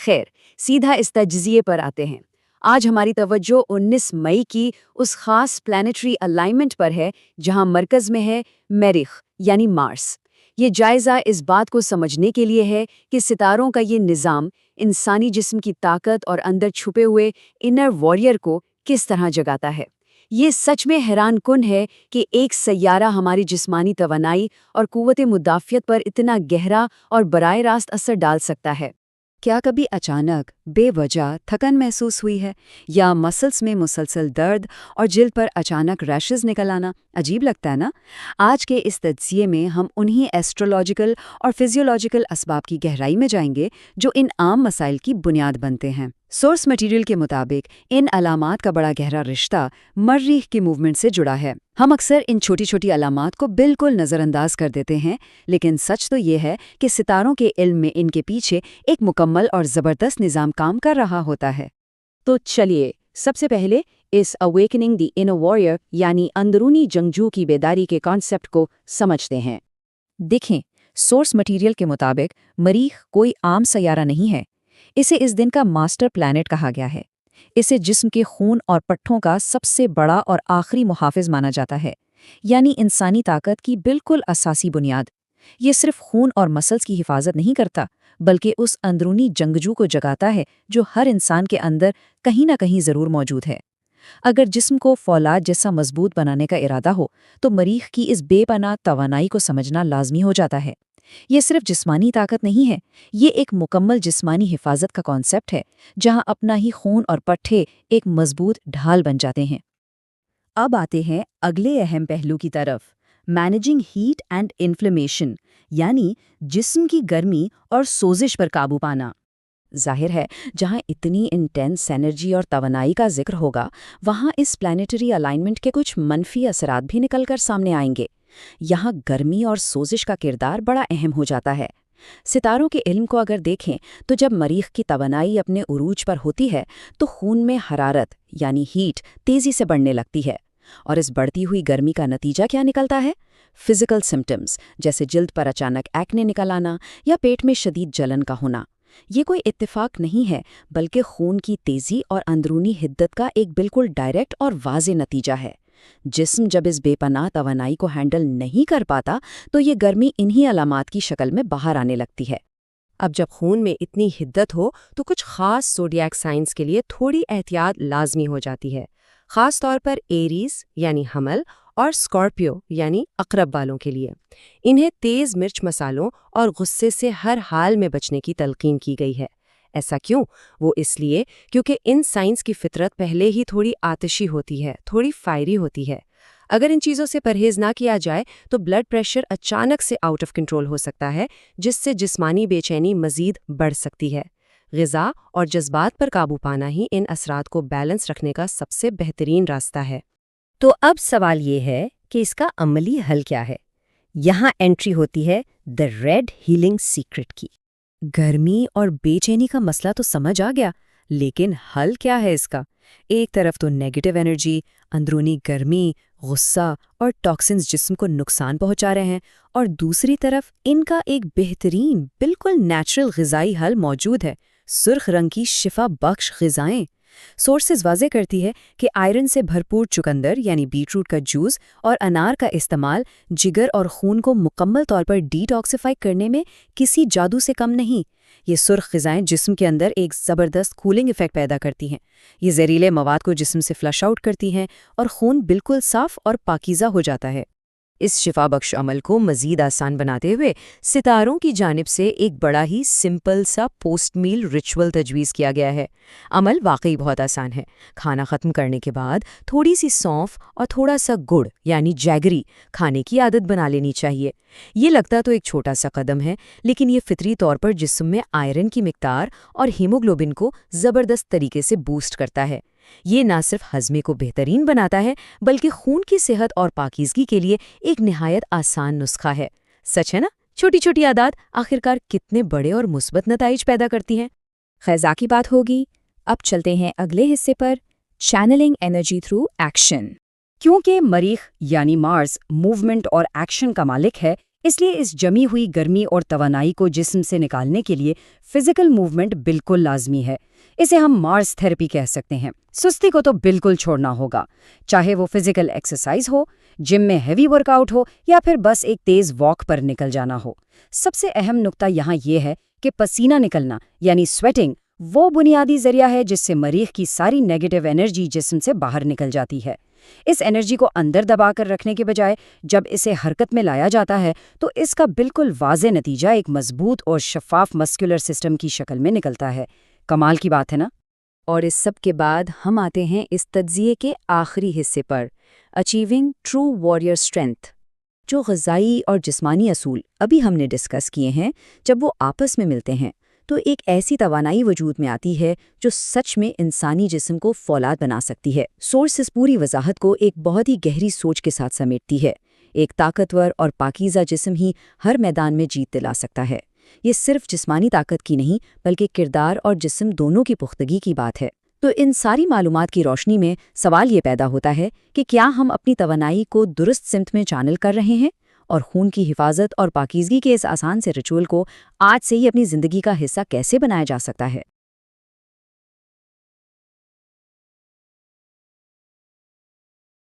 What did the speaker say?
خیر، سیدھا اس تجزیے پر آتے ہیں۔ آج ہماری توجہ 19 مئی کی اس خاص پلانیٹری الائنمنٹ پر ہے جہاں مرکز میں ہے مریخ یعنی مارس۔ یہ جائزہ اس بات کو سمجھنے کے لیے ہے کہ ستاروں کا یہ نظام انسانی جسم کی طاقت اور اندر چھپے ہوئے انر وارئر کو کس طرح جگاتا ہے۔ یہ سچ میں حیران کن ہے کہ ایک سیارہ ہماری جسمانی توانائی اور قوت مدافعت پر اتنا گہرا اور براہ راست اثر ڈال سکتا ہے۔ کیا کبھی اچانک بے وجہ تھکن محسوس ہوئی ہے، یا مسلس میں مسلسل درد اور جلد پر اچانک ریشز نکل آنا؟ عجیب لگتا ہے نا؟ آج کے اس تجزیے میں ہم انہی ایسٹرولوجیکل اور فزیولوجیکل اسباب کی گہرائی میں جائیں گے جو ان عام مسائل کی بنیاد بنتے ہیں۔ سورس مٹیریل کے مطابق ان علامات کا بڑا گہرا رشتہ مریخ کی موومنٹ سے جڑا ہے۔ ہم اکثر ان چھوٹی چھوٹی علامات کو بالکل نظر انداز کر دیتے ہیں، لیکن سچ تو یہ ہے کہ ستاروں کے علم میں ان کے پیچھے ایک مکمل اور زبردست نظام کام کر رہا ہوتا ہے۔ تو چلیے سب سے پہلے اس اویکننگ دی انر وارئر یعنی اندرونی جنگجو کی بیداری کے کانسیپٹ کو سمجھتے ہیں۔ دیکھیں، سورس مٹیریل کے مطابق مریخ کوئی عام سیارہ نہیں ہے۔ اسے اس دن کا ماسٹر پلانٹ کہا گیا ہے۔ اسے جسم کے خون اور پٹھوں کا سب سے بڑا اور آخری محافظ مانا جاتا ہے، یعنی انسانی طاقت کی بالکل اساسی بنیاد۔ یہ صرف خون اور مسلز کی حفاظت نہیں کرتا، بلکہ اس اندرونی جنگجو کو جگاتا ہے جو ہر انسان کے اندر کہیں نہ کہیں ضرور موجود ہے۔ اگر جسم کو فولاد جیسا مضبوط بنانے کا ارادہ ہو تو مریخ کی اس بے پناہ توانائی کو سمجھنا لازمی ہو جاتا ہے۔ یہ صرف جسمانی طاقت نہیں ہے، یہ ایک مکمل جسمانی حفاظت کا کانسیپٹ ہے، جہاں اپنا ہی خون اور پٹھے ایک مضبوط ڈھال بن جاتے ہیں۔ اب آتے ہیں اگلے اہم پہلو کی طرف، مینیجنگ ہیٹ اینڈ انفلیمیشن، یعنی جسم کی گرمی اور سوزش پر قابو پانا۔ ظاہر ہے جہاں اتنی انٹینس انرجی اور توانائی کا ذکر ہوگا، وہاں اس پلانیٹری الائنمنٹ کے کچھ منفی اثرات بھی نکل کر سامنے آئیں گے۔ یہاں گرمی اور سوزش کا کردار بڑا اہم ہو جاتا ہے۔ ستاروں کے علم کو اگر دیکھیں تو جب مریخ کی توانائی اپنے عروج پر ہوتی ہے تو خون میں حرارت یعنی ہیٹ تیزی سے بڑھنے لگتی ہے، اور اس بڑھتی ہوئی گرمی کا نتیجہ کیا نکلتا ہے؟ فزیکل سمپٹمز جیسے جلد پر اچانک ایکنے نکل آنا یا پیٹ میں شدید جلن کا ہونا۔ یہ کوئی اتفاق نہیں ہے، بلکہ خون کی تیزی اور اندرونی حدت کا ایک بالکل ڈائریکٹ اور واضح نتیجہ ہے۔ جسم جب اس بے پناہ توانائی کو ہینڈل نہیں کر پاتا تو یہ گرمی انہی علامات کی شکل میں باہر آنے لگتی ہے۔ اب جب خون میں اتنی حدت ہو تو کچھ خاص زوڈیاک سائنز کے لیے تھوڑی احتیاط لازمی ہو جاتی ہے، خاص طور پر ایریز یعنی حمل اور اسکارپیو یعنی عقرب والوں کے لیے۔ انہیں تیز مرچ مسالوں اور غصے سے ہر حال میں بچنے کی تلقین کی گئی ہے۔ ایسا کیوں؟ وہ اس لیے کیونکہ ان سائنس کی فطرت پہلے ہی تھوڑی آتشی ہوتی ہے، تھوڑی فائری ہوتی ہے۔ اگر ان چیزوں سے پرہیز نہ کیا جائے تو بلڈ پریشر اچانک سے آؤٹ آف کنٹرول ہو سکتا ہے، جس سے جسمانی بے چینی مزید بڑھ سکتی ہے۔ غذا اور جذبات پر قابو پانا ہی ان اثرات کو بیلنس رکھنے کا سب سے بہترین راستہ ہے۔ تو اب سوال یہ ہے کہ اس کا عملی حل کیا ہے؟ یہاں انٹری ہوتی ہے دی ریڈ ہیلنگ سیکرٹ کی۔ گرمی اور بے چینی کا مسئلہ تو سمجھ آ گیا، لیکن حل کیا ہے اس کا؟ ایک طرف تو نیگیٹو انرجی، اندرونی گرمی، غصہ اور ٹاکسنز جسم کو نقصان پہنچا رہے ہیں، اور دوسری طرف ان کا ایک بہترین بالکل نیچرل غذائی حل موجود ہے، سرخ رنگ کی شفا بخش غذائیں۔ سورسز واضح کرتی ہے کہ آئرن سے بھرپور چقندر یعنی بیٹ روٹ کا جوس اور انار کا استعمال جگر اور خون کو مکمل طور پر ڈی ٹاکسیفائی کرنے میں کسی جادو سے کم نہیں۔ یہ سرخ غذائیں جسم کے اندر ایک زبردست کولنگ ایفیکٹ پیدا کرتی ہیں۔ یہ زہریلے مواد کو جسم سے فلش آؤٹ کرتی ہیں اور خون بالکل صاف اور پاکیزہ ہو جاتا ہے۔ اس شفا بخش عمل کو مزید آسان بناتے ہوئے ستاروں کی جانب سے ایک بڑا ہی سمپل سا پوسٹ میل ریچول تجویز کیا گیا ہے۔ عمل واقعی بہت آسان ہے۔ کھانا ختم کرنے کے بعد تھوڑی سی سونف اور تھوڑا سا گڑ یعنی جیگری کھانے کی عادت بنا لینی چاہیے۔ یہ لگتا تو ایک چھوٹا سا قدم ہے، لیکن یہ فطری طور پر جسم میں آئرن کی مقدار اور ہیموگلوبن کو زبردست طریقے سے بوسٹ کرتا ہے۔ یہ نہ صرف ہضمے کو بہترین بناتا ہے، بلکہ خون کی صحت اور پاکیزگی کے لیے ایک نہایت آسان نسخہ ہے۔ سچ ہے نا؟ چھوٹی چھوٹی عادات آخرکار کتنے بڑے اور مثبت نتائج پیدا کرتی ہیں۔ خزاں کی بات ہوگی۔ اب چلتے ہیں اگلے حصے پر، چینلنگ انرجی تھرو ایکشن۔ کیونکہ مریخ یعنی مارس موومنٹ اور ایکشن کا مالک ہے، اس لیے اس جمی ہوئی گرمی اور توانائی کو جسم سے نکالنے کے لیے فزیکل موومنٹ بالکل لازمی ہے۔ اسے ہم مارس تھراپی کہہ سکتے ہیں۔ سستی کو تو بالکل چھوڑنا ہوگا، چاہے وہ فزیکل ایکسرسائز ہو، جم میں ہیوی ورک آؤٹ ہو یا پھر بس ایک تیز واک پر نکل جانا ہو۔ سب سے اہم نقطہ یہاں یہ ہے کہ پسینہ نکلنا یعنی سویٹنگ وہ بنیادی ذریعہ ہے جس سے مریخ کی ساری نیگیٹو انرجی جسم سے باہر نکل جاتی ہے۔ اس انرجی کو اندر دبا کر رکھنے کے بجائے جب اسے حرکت میں لایا جاتا ہے تو اس کا بالکل واضح نتیجہ ایک مضبوط اور شفاف مسکولر سسٹم کی شکل میں نکلتا ہے۔ کمال کی بات ہے نا؟ اور اس سب کے بعد ہم آتے ہیں اس تجزیے کے آخری حصے پر، اچیونگ ٹرو واریر اسٹرینتھ۔ جو غذائی اور جسمانی اصول ابھی ہم نے ڈسکس کیے ہیں، جب وہ آپس میں ملتے ہیں تو ایک ایسی توانائی وجود میں آتی ہے جو سچ میں انسانی جسم کو فولاد بنا سکتی ہے۔ سورس اس پوری وضاحت کو ایک بہت ہی گہری سوچ کے ساتھ سمیٹتی ہے۔ ایک طاقتور اور پاکیزہ جسم ہی ہر میدان میں جیت دلا سکتا ہے۔ یہ صرف جسمانی طاقت کی نہیں بلکہ کردار اور جسم دونوں کی پختگی کی بات ہے۔ تو ان ساری معلومات کی روشنی میں سوال یہ پیدا ہوتا ہے کہ کیا ہم اپنی توانائی کو درست سمت میں چینل کر رہے ہیں، اور خون کی حفاظت اور پاکیزگی کے اس آسان سے ریچول کو آج سے ہی اپنی زندگی کا حصہ کیسے بنایا جا سکتا ہے؟